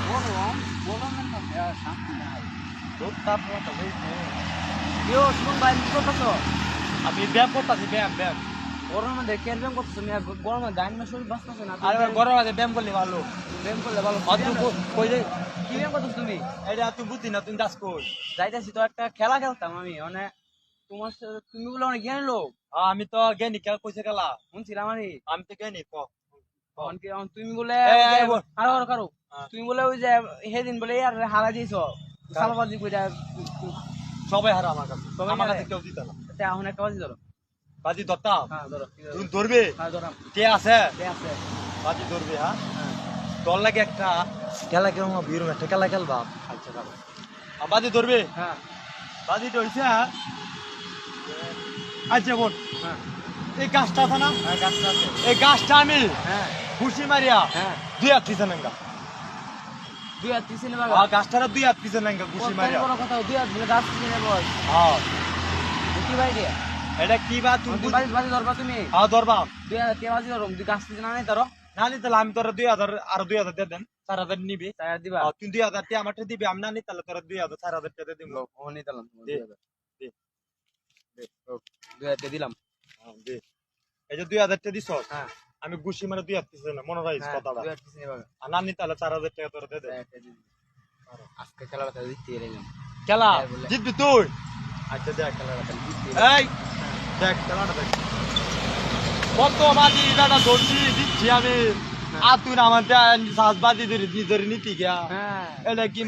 গরম গরমের মধ্যে আর শান্তি নাই। রোদ তাপমাত্রা বেশি। কেউ শুন ভাই কি করতেছো? আমি ব্যায়াম করতেছি, ব্যায়াম। গরমের মধ্যে কেন ব্যায়াম করতেছো? গরমে গাইন না শরীর বাঁচতেছে না। আর গরম আছে, ব্যায়াম করলে ভালো। ব্যায়াম করলে ভালো। কই যে কি ব্যায়াম করতেছো তুমি? এটা তুই বুঝি না, তুমি দাস কই? যাইতেছি তো একটা খেলা খেলতাম আমি, মানে তোমার সাথে তুমি বলে অনেক জ্ঞানী লোক আমি তো জ্ঞানী, কেউ কইছে গেলা? শুনছিলাম আমি। আমি তো জ্ঞানী তুমি বলে এই, ওই যে এই, বল। কারো হ্যাঁ। তুমি বলে ওই যে সেদিন বলে আর হারা দিয়েছো সালবাজি কইরা। সবাই হারা আমার কাছে, সবাই আমার হারে? কাছে কেউ দিত না। এখন একটা বাজি ধরো। বাজি ধরতাম? হ্যাঁ ধরো। তুমি ধরবে? হ্যাঁ ধরো। কে আছে? কে আছে? বাজি ধরবে? হ্যাঁ, হ্যাঁ তোর লাগে একটা খেলা কেমন ভিড়, একটা খেলা খেলবা। আচ্ছা ধরো। বাজি ধরবে? হ্যাঁ বাজি ধরছে। আচ্ছা বোন, হ্যাঁ এই গাছটা আছে না, হ্যাঁ গাছটা আছে। এই গাছটা আমি হ্যাঁ খুশি মারিয়া হ্যাঁ 2 হাত পিছনে নেঙ্গা। দুই হাত পিছনে বাগা। গাছটারা 2 হাত পিছনে নেঙ্গা খুশি মারিয়া। বড় কথা, দুই হাত বলে গাছ পিছনে বল। হ্যাঁ, কি ভাই রে? এটা কি বা তুমি তুমি বাজি বাজি ধরবা তুমি? হ্যাঁ ধরবা। দুই হাত কে বাজি ধরো? দুই গাছ পিছনে নাই ধরো। না নি তাহলে আমি তোরা 2000 আর 2000 দিয়ে দেন, 4000 নিবি। তাই দিবা। তুই 2000 টি আমারটা দিবি, আমি না নি তাহলে তোরা 2000 4000 টাকা দিব। ও নি দিলাম। দে, দে, দে। দুই হাত দিলাম। দে। এই যে 2000 টাকা দিছ, হ্যাঁ আমি গুছি মারে 2 হাত পিছনে, মনে রাখিস হ্যাঁ কথাটা। দুই হাত পিছনে বাগা। আর না নি তাহলে 4000 টাকা তোরা দে দে। আজকে খেলাটা দিতে এলাম। খেলা হ্যাঁ, বলে। জিতবি তুই? আচ্ছা দেখ খেলাটা দিতে। এই দেখ খেলাটা দেখ, কত বাজি দাদা ধরছি দিচ্ছি আমি। আর তুই না আমার সাজ বাজি ধরে নিতি গিয়া। হ্যাঁ এটা কি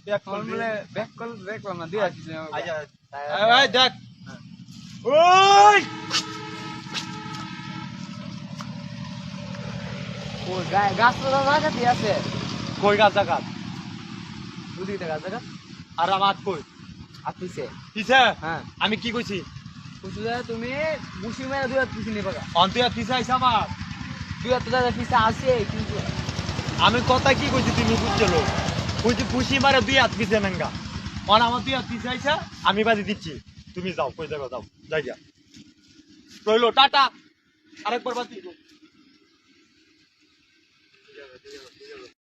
ব্যাক কোন করবি? বলে ব্যাক কল দেখলাম না, দুই হাত পিছনে বাগা। আচ্ছা, তাই- এই দেখ। হ্যাঁ। ওই ও গাছ তো জায়গাতে আছে। কই গাছ জাগাত? দুদিকে গাছ জায়গা আর আমার কই আর পিছে। পিছে? হ্যাঁ আমি কি কইছি? বুঝছো যে তুমি বুসি মেরে দুই হাত পিছনে বাগা। অন্তুয়া পিছে আইসা আমার। দুই হাত তো পিছে আছে কিন্তু। আমি কথা কি কইছি তুমি বুঝছো? কইছি খুশি মারে 2 হাত পিছে নেঙ্গা। অন আমার 2 হাত পিছে আইসা আমি বাজি দিচ্ছি, তুমি যাও, কই যাবে যাও, যাই গিয়া রইলো, টাটা। আরেকবার বাজি।